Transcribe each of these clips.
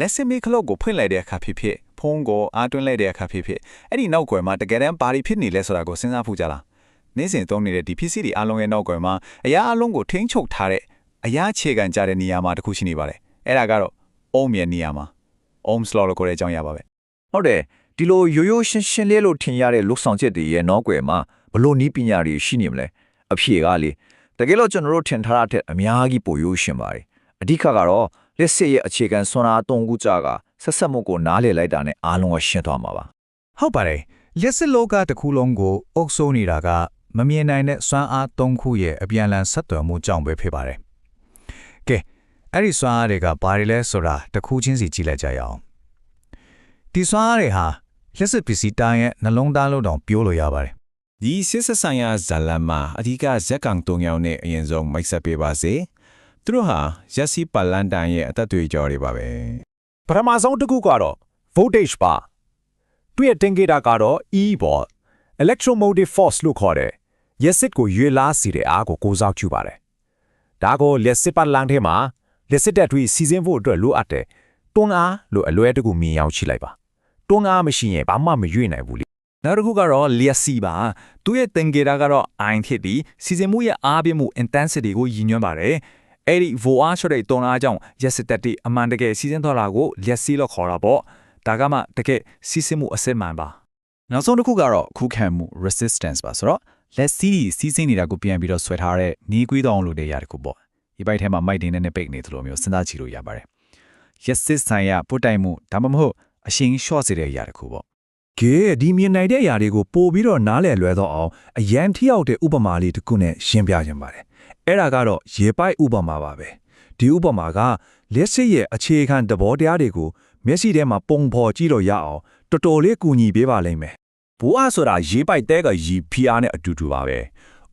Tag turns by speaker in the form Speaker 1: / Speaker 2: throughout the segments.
Speaker 1: လက်စစ်မေခလောက်ကိုဖွင့်လိုက်တဲ့အခါဖြစ်ဖုန်းကိုအားတွင်းလိုက်တဲ့အခါဖြစ်အဲ့ဒီနောက်ကွယ်မှာတကယ်တမ်းဘာတွေဖြစ်နေလဲဆိုတာကိုစဉ်းစားဖို့ကြလားနေ့စဉ်သုံးနေတဲ့ဒီပစ္စည်းတွေအားလုံးရဲ့နောက်ကွယ်မှာအရာအလုံးကိုထိန်းချုပ်ထားတဲ့အရာခြေခံကြတဲ့နေရာမှာတစ်ခုရှိနေပါတယ်အဲ့ဒါကတော့ Ohm ရဲ့နေရာမှာ Ohm's law လို့ခေါ်တဲ့အကြောင်းရပါပဲ
Speaker 2: ဟုတ်တယ်ဒီလိုရိုးရိုးရှင်းရှင်းလေးလို့ထင်ရတဲ့လုဆောင်ချက်တွေရဲ့နောက်ကွယ်မှာဘလို့နီးပညာတွေရှိနေမလဲအဖြေကလေတကယ်လို့ကျွန်တော်တို့ထင်ထားတဲ့အများကြီးပိုရိုးရှင်းပါတယ်အဓိကကတော့လက်စစ်ရဲ့အခြေခံစွမ်းအားသုံးခုကြကဆက်ဆက်မှုကိုနားလည်လိုက်တာနဲ့အားလုံးကရှင်းသွားမှာပါ
Speaker 3: ဟုတ်ပါတယ်လက်စစ်လောကတစ်ခုလုံးကိုအုပ်စိုးနေတာကမမြင်နိုင်တဲ့စွမ်းအားသုံးခုရဲ့အပြန်အလှန်ဆက်သွယ်မှုကြောင့်ပဲဖြစ်ပါတယ်ကဲအဲ့ဒီစွမ်းအားတွေကဘာတွေလဲဆိုတာတစ်ခုချင်းစီကြည့်လိုက်ကြရအောင်ဒီစွမ်းအားတွေဟာလက်စစ်ပစ္စည်းတိုင်းရဲ့နှလုံးသားလို့တောင်ပြောလို့ရပါတယ်
Speaker 4: ဒီစစ်ဆက်ဆိုင်ရာဇာလန်မှာအဓိကဇက်ကောင်တုံရောင်နဲ့အရင်ဆုံးမိတ်ဆက်ပေးပါစေသူတို့ဟာရက်စီပါလန်တန်ရဲ့အသက်တွေကြော်တွေပါပဲ
Speaker 5: ပထမဆုံးတစ်ခုကတော့ voltage ပါသူ့ရဲ့တင်ကေတာကတော့ E ပေါ့ electromotive force လို့ခေါ်တယ်ရက်စစ်ကိုရွေလာစီတဲ့အားကိုကိုးစားကျူပါတယ်ဒါကိုလက်စစ်ပါလန်ထဲမှာလက်စစ်တက်တွေစီစဉ်ဖို့အတွက်လိုအပ်တယ်တွန်းအားလို့အလွဲတကူမြင်ရောက်ချိလိုက်ပါတွန်းအားမရှိရင်ဘာမှမရွေ့နိုင်ဘူးလေ
Speaker 3: နောက်တစ်ခုကတော့လျက်စီပါသူ့ရဲ့သင်္ကေတကတော့ I ဖြစ်ပြီးစီစဉ်မှုရဲ့အားပြမှု intensity ကိုရည်ညွှန်းပါတယ်အဲ့ဒီ VOR ဆိုတဲ့တွန်းအားကြောင့်ရက်စစ်တက်တွေအမှန်တကယ်စီစဉ်သွားတာကိုလျက်စီလို့ခေါ်တာပေါ့ဒါကမှတကယ်စီစဉ်မှုအစစ်မှန်ပါ
Speaker 2: နောက်ဆုံးတစ်ခုကတော့ခုခံမှု resistance ပါဆိုတော့လက်စီးစီးစိမ့်နေတာကိုပြန်ပြီးတော့ဆွဲထားတဲ့နီးကွေးတောင်လို့တဲ့ຢာတခုပေါ့ဒီဘက်ထဲမှာမိုက်တင်နဲ့ပိတ်နေသလိုမျိုးစဉ်းစားကြည့်လို့ရပါတယ်ရက်စစ်ဆိုင်ရာပုတ်တိုင်မှုဒါမှမဟုတ်အရှင် short စေတဲ့ຢာတခုပေါ့
Speaker 5: ကဲဒီမြင်နိုင်တဲ့အရာတွေကိုပို့ပြီးတော့နားလည်လွယ်တော့အောင်အရန်ထိရောက်တဲ့ဥပမာလေးတစ်ခုနဲ့ရှင်းပြခြင်းပါတယ်အဲ့ဒါကတော့ရေပိုက်ဥပမာပါပဲဒီဥပမာကလက်စစ်ရဲ့အခြေခံသဘောတရားတွေကိုမျက်စိထဲမှာပုံဖော်ကြည့်လို့ရအောင်တော်တော်လေးကူညီပေးပါလိမ့်မယ်ဘိုးအားဆိုတာရေပိုက်တဲကရေဖီအားနဲ့အတူတူပါပဲ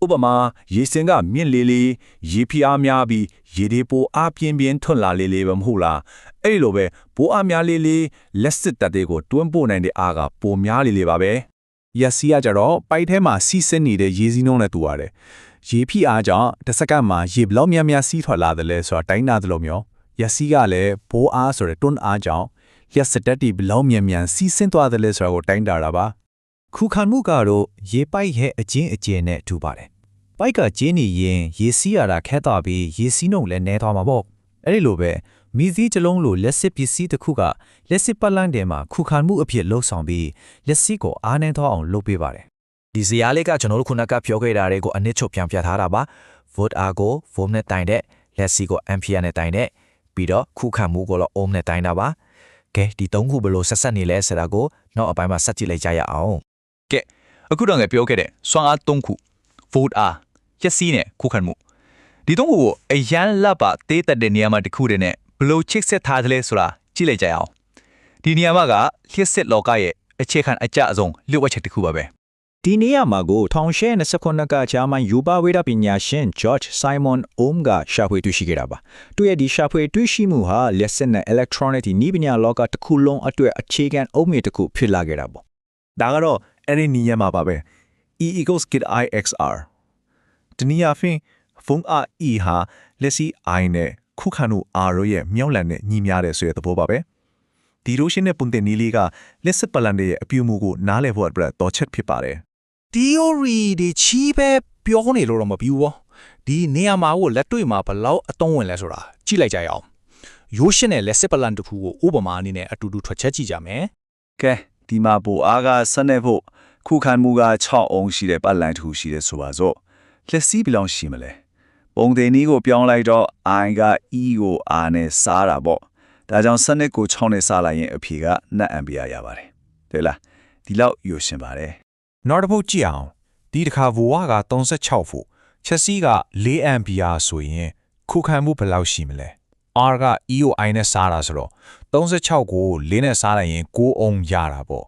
Speaker 5: ဥပမာရေစင်ကမြင့်လေးလေးရေဖီအားများပြီးရေတွေပိုအားပြင်းပြင်းထွန်းလာလေးလေးပဲမဟုတ်လားအဲ့ဒီလိုပဲဘိုးအားများလေးလေးလက်စစ်တပ်တွေကိုတွန်းပို့နိုင်တဲ့အားကပိုများလေးလေးပါပဲရက်စီကကြတော့ပိုက်ထဲမှာစီးဆင်းနေတဲ့ရေစီးနှုန်းနဲ့တူရတယ်ရေဖီအားကြောင့်တစ်စက္ကန့်မှာရေဘလောက်များများစီးထွက်လာတယ်လဲဆိုတာတိုင်းနာသလိုမျိုးရက်စီကလည်းဘိုးအားဆိုတဲ့တွန်းအားကြောင့်ရက်စတက်တီဘလောက်မြန်မြန်စီးဆင်းသွားတယ်လဲဆိုတာကိုတိုင်းတာတာပါ
Speaker 3: ခုခံမှုကတော့ရေပိုက်ရဲ့အကျဉ်းအကျယ်နဲ့တူပါတယ်ပိုက်ကကျင်းနေရင်ရေစီးရတာခက်သွားပြီးရေစီးနှုန်းလည်းနည်းသွားမှာပေါ့အဲ့ဒီလိုပဲမိသီးတစ်လုံးလိုလက်စစ်ပစ္စည်းတစ်ခုကလက်စစ်ပတ်လန်းထဲမှာခုခံမှုအဖြစ်လှုပ်ဆောင်ပြီးလက်စစ်ကိုအားနည်းသွားအောင်လုပ်ပေးပါတယ်ဒီဇာတ်လေးကကျွန်တော်တို့ခုနကပြောခဲ့တာတွေကိုအနည်းချုပ်ပြန်ပြထားတာပါ volt r ကို volt နဲ့တိုင်တဲ့လက်စစ်ကို ampere နဲ့တိုင်တဲ့ပြီးတော့ခုခံမှုကိုတော့ ohm နဲ့တိုင်တာပါကဲဒီသုံးခုဘယ်လိုဆက်ဆက်နေလဲဆိုတာကိုနောက်အပိုင်းမှာဆက်ကြည့်လိုက်ကြရအောင်
Speaker 2: ကဲအခုတော့ငါပြောခဲ့တဲ့စွမ်းအား၃ခု volt r ရက်စီးနဲ့ခုခံမှုဒီသုံးခုကိုအရန်လက်ပါတေးတက်တဲ့နေရာမှာတစ်ခုတည်းနဲ့ဘယ်လိုချိတ်ဆက်ထားသလဲဆိုတာကြည့်လိုက်ကြရအောင်ဒီနေရာမှာကလျှက်စစ်လောကရဲ့အခြေခံအကျအဆုံးလျှို့ဝှက်ချက်တစ်ခုပါပဲ
Speaker 5: ဒီနေရာမှာကို1829ကဂျာမန်ယူပါဝေဒပညာရှင် George Simon Ohm ကရှာဖွေတွေ့ရှိခဲ့တာပါသူရဲ့ဒီရှာဖွေတွေ့ရှိမှုဟာလက်စစ်နဲ့ electronic ဒီနည်းပညာလောကတစ်ခုလုံးအတွက်အခြေခံအုတ်မြစ်တစ်ခုဖြစ်လာခဲ့တာပေါ့ဒါကတော့အဲ့ဒီနေရာမှာပါပဲ E = get IXR ဒီနေရာဖင်ဖုန်း E ဟာလက်စီ I နဲ့ခုခံမှု R ရဲ့မြောက်လန်နဲ့ညီမျှတဲ့ဆိုတဲ့သဘောပါပဲဒီလိုရှင်းတဲ့ပုံတင်နည်းလေးကလက်စစ်ပလန်ရဲ့အပြုအမူကိုနားလည်ဖို့အတွက်တော်ချက်ဖြစ်ပါတယ်
Speaker 3: theory ဒီချီးပဲပြောနေလို့တော့မပြီးဘူးဒီနေရာမှာကိုလက်တွေ့မှာဘလောက်အသုံးဝင်လဲဆိုတာကြည့်လိုက်ကြရအောင်ရိုးရှင်းတဲ့လက်စစ်ပလန်တစ်ခုကိုဥပမာအနေနဲ့အတူတူထွက်ချက်ကြည့်ကြမယ်
Speaker 5: ကဲဒီမှာပိုအားကဆက်နေဖို့ခုခံမှုက6အောင်ရှိတဲ့ပလန်တစ်ခုရှိတယ်ဆိုပါစို့လက်စီးဘယ်လောက်ရှိမလဲပုံတင်နည်းကိုပြောင်းလိုက်တော့ I က E ကို R နဲ့စားတာပေါ့ဒါကြောင့်စနစ်ကို6နဲ့စားလိုက်ရင်အဖြေက2 ampere ရပါတယ်တွေ့လားဒီလောက်ယူရှင်းပါတယ်
Speaker 3: နောက်တစ်ပုတ်ကြည့်အောင်ဒီတစ်ခါဗိုဝါက36ဖို့ချက်စီးက4 ampere ဆိုရင်ခုခံမှုဘယ်လောက်ရှိမလဲ R က EOI နဲ့စားတာဆိုတော့36ကို4နဲ့စားလိုက်ရင်9 ohm ရတာပေါ့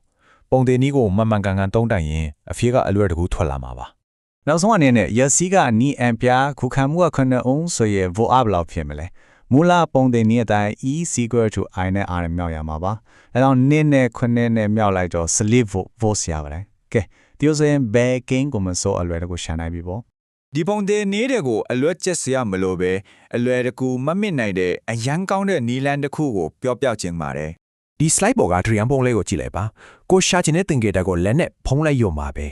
Speaker 3: ပုံတင်နည်းကိုမှန်မှန်ကန်ကန်သုံးတိုင်ရင်အဖြေကအလွယ်တကူထွက်လာမှာပါ
Speaker 5: နောက်ဆုံးအနေနဲ့ရက်စီးကနီး ampere ခုခံမှုက9 ohm ဆိုရင် volt ဘယ်လောက်ဖြစ်မလဲမူလပုံတင်နည်းအတိုင်း E = I နဲ့ R နဲ့မြောက်ရမှာပါအဲတော့2နဲ့9နဲ့မြောက်လိုက်တော့10 volt ရပါတယ်ကဲဒီလိုဆိုရင်ဘယ်ကင်းကိုမစိုးအလွယ်တကူရှာနိုင်ပြီပေါ့
Speaker 4: ဒီပုံသေးနေတဲ့ကိုအလွတ်ကျက်စရာမလိုပဲအလွယ်တကူမမစ်နိုင်တဲ့အရန်ကောင်းတဲ့နီလန်တစ်ခုကိုပြောပြခြင်းပါတယ်
Speaker 3: ဒီ slide ပေါ်ကဒရီယမ်ပုံလေးကိုကြည့်လိုက်ပါကိုရှာချင်တဲ့သင်္ကေတကိုလက်နဲ့ဖုံးလိုက်ရုံပါပဲ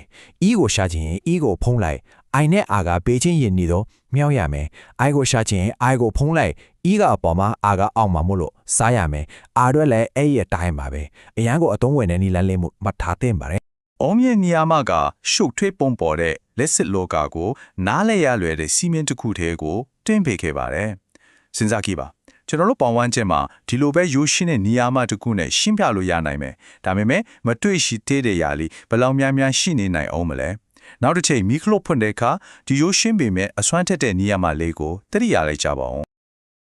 Speaker 3: E ကိုရှာချင်ရင် E ကိုဖုံးလိုက် I နဲ့ R ကပေးချင်းရင်နေတော့မြောက်ရမယ် I ကိုရှာချင်ရင် I ကိုဖုံးလိုက် E ကအပေါ်မှာ R ကအောက်မှာမို့လို့စားရမယ် R အတွက်လည်းအဲ့ရဲ့တိုင်းပါပဲအရန်ကိုအသုံးဝင်တဲ့နီလန်လေးမှုမှတ်ထားသင့်ပါတယ်
Speaker 1: ။အောင်မြင်နေရာမှာကရှုပ်ထွေးပုံပေါ်တဲ့လက်စစ်လောကကိုနားလဲရလွယ်တဲ့စီမင်းတစ်ခုတည်းကိုတွင်းပေးခဲ့ပါတယ်။စဉ်းစားကြည့်ပါ။ကျွန်တော်တို့ပေါင်းဝန်းကျင်မှာဒီလိုပဲရိုးရှင်းတဲ့နေရာမှာတစ်ခုနဲ့ရှင်းပြလို့ရနိုင်မယ်။ဒါပေမဲ့မတွေ့ရှိသေးတဲ့ຢာလီဘယ်လောက်များများရှိနေနိုင်အောင်မလဲ။နောက်တစ်ချိန်မီခလုတ်ဖွင့်တဲ့အခါဒီရိုးရှင်းပေမဲ့အစွမ်းထက်တဲ့နေရာမှာလေးကိုတတိရလိုက်ကြပါဦး